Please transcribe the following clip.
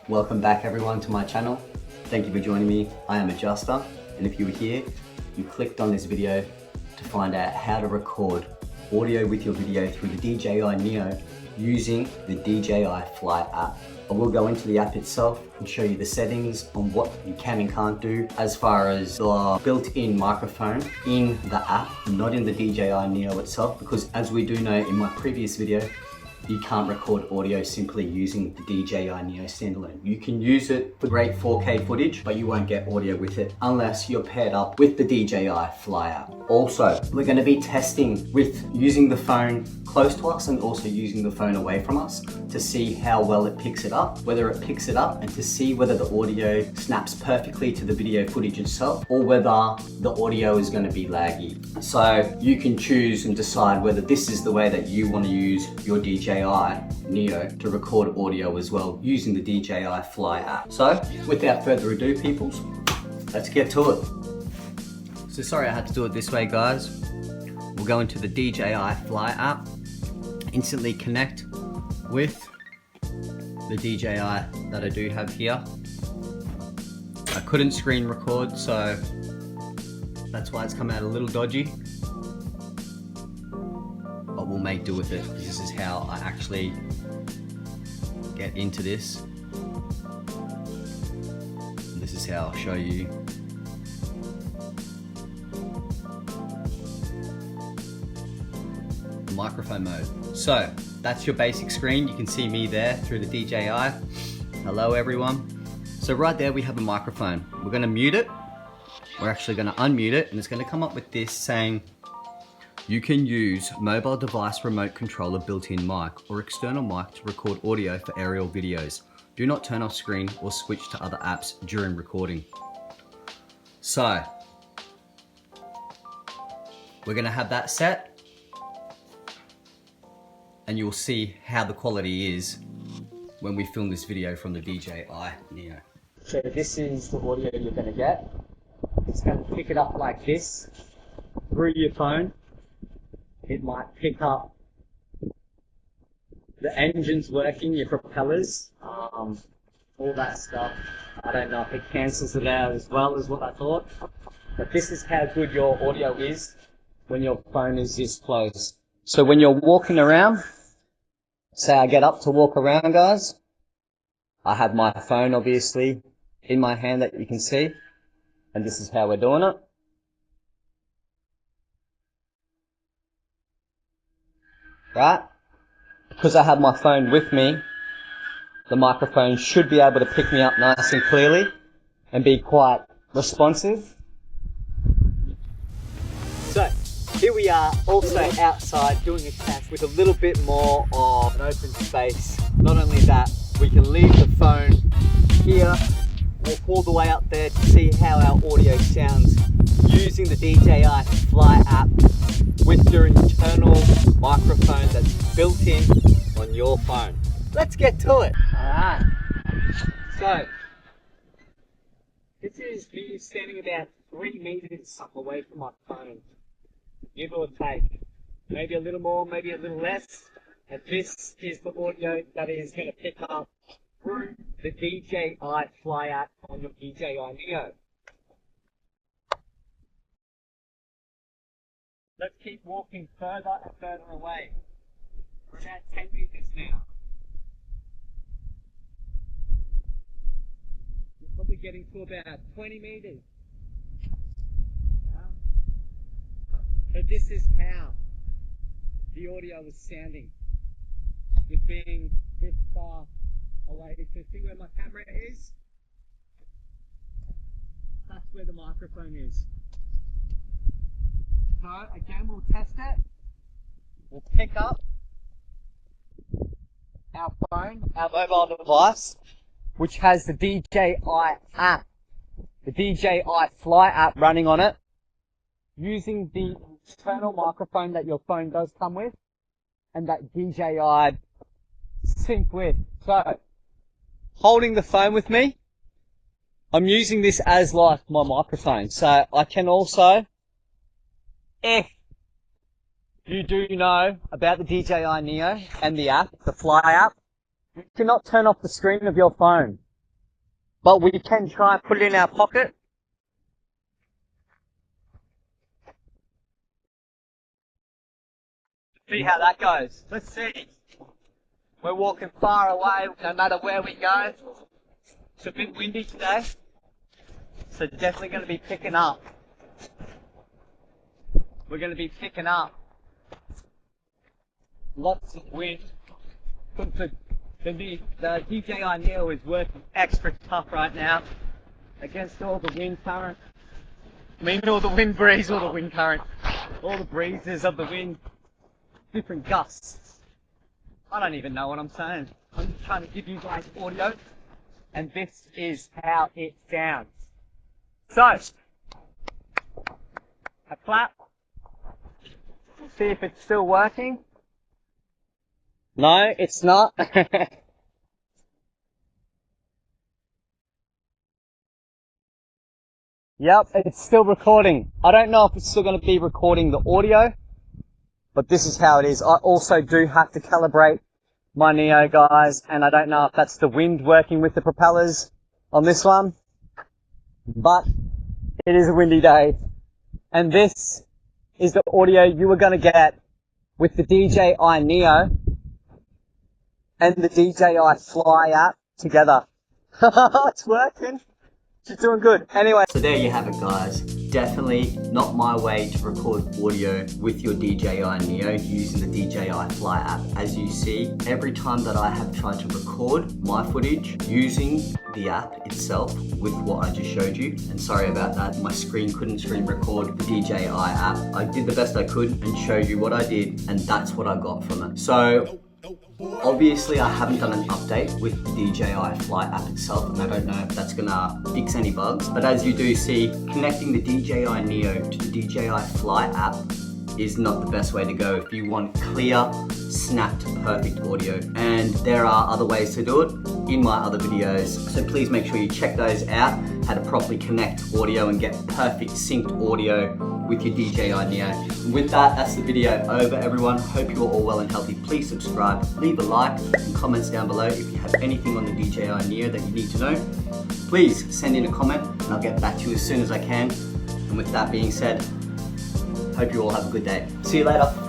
Welcome back everyone to my channel. Thank you for joining me. I am Ajusta, and if you were here, you clicked on this video to find out how to record audio with your video through the DJI-Neo using the DJI Fly app. I will go into the app itself and show you the settings on what you can and can't do as far as the built-in microphone in the app, not in the DJI-Neo itself, because as we do know in my previous video, you can't record audio simply using the DJI-Neo standalone. You can use it for great 4K footage, but you won't get audio with it unless you're paired up with the DJI Fly app. Also, we're going to be testing with using the phone close to us and also using the phone away from us to see how well it picks it up, whether it picks it up, and to see whether the audio snaps perfectly to the video footage itself or whether the audio is going to be laggy. So you can choose and decide whether this is the way that you want to use your DJI-Neo to record audio as well using the DJI Fly app. So without further ado, peoples, let's get to it. So sorry I had to do it this way, guys. We'll go into the DJI Fly app, instantly connect with the DJI that I do have here. I couldn't screen record, so that's why it's come out a little dodgy. But we'll make do with it. This is how I actually get into this. And this is how I'll show you. Microphone mode. So that's your basic screen. You can see me there through the DJI. Hello everyone. So right there we have a microphone. We're going to mute it. We're actually going to unmute it, and it's going to come up with this saying you can use mobile device remote controller built-in mic or external mic to record audio for aerial videos. Do not turn off screen or switch to other apps during recording. So we're going to have that set, and you'll see how the quality is when we film this video from the DJI-Neo. So this is the audio you're going to get. It's going to pick it up like this through your phone. It might pick up the engines working, your propellers, all that stuff. I don't know if it cancels it out as well as what I thought, but this is how good your audio is when your phone is this close. So when you're walking around, say I get up to walk around, guys, I have my phone obviously in my hand that you can see, and this is how we're doing it. Right? Because I have my phone with me, the microphone should be able to pick me up nice and clearly and be quite responsive. So here we are, also outside doing a test with a little bit more of an open space. Not only that, we can leave the phone here, walk all the way up there to see how our audio sounds using the DJI Fly app with your internal microphone that's built in on your phone. Let's get to it. Alright, so this is me standing about 3 meters away from my phone. Give or take. Maybe a little more, maybe a little less. And this is the audio that is going to pick up through the DJI Fly app on your DJI-Neo. Let's keep walking further and further away. We're about 10 meters now. We're probably getting to about 20 meters. So this is how the audio is sounding with being this far away. You can see where my camera is. That's where the microphone is. So again, we'll test it. We'll pick up our phone, our mobile device, which has the DJI app, the DJI Fly app running on it, using the external microphone that your phone does come with, and that DJI sync with. So, holding the phone with me, I'm using this as like my microphone. So I can also, if you do know about the DJI-Neo and the app, the Fly app, you cannot turn off the screen of your phone. but we can try and put it in our pocket. See how that goes. Let's see. We're walking far away no matter where we go. It's a bit windy today, so definitely going to be picking up. We're going to be picking up lots of wind. The DJI-Neo is working extra tough right now against all the wind current. I mean, all the wind breeze, all the wind current, all the breezes of the wind, different gusts. I don't even know what I'm saying. I'm just trying to give you guys audio, and this is how it sounds. So, a clap. See if it's still working. No, it's not. Yep, it's still recording. I don't know if it's still going to be recording the audio, but this is how it is. I also do have to calibrate my Neo, guys, and I don't know if that's the wind working with the propellers on this one, but it is a windy day, and this is the audio you are going to get with the DJI-Neo and the DJI Fly app together. It's working. She's doing good. Anyway. So there you have it, guys. Definitely not my way to record audio with your DJI-Neo using the DJI Fly app. As you see, every time that I have tried to record my footage using the app itself with what I just showed you, and sorry about that, my screen couldn't screen record the DJI app. I did the best I could and showed you what I did, and that's what I got from it. So obviously I haven't done an update with the DJI Fly app itself, and I don't know if that's gonna fix any bugs, but as you do see, connecting the DJI Neo to the DJI Fly app is not the best way to go if you want clear, snapped, perfect audio. And there are other ways to do it in my other videos, so please make sure you check those out, how to properly connect audio and get perfect synced audio with your DJI Neo. And with that, that's the video over, everyone. Hope you're all well and healthy. Please subscribe, leave a like, and comments down below if you have anything on the DJI Neo that you need to know. Please send in a comment and I'll get back to you as soon as I can. And with that being said, hope you all have a good day. See you later.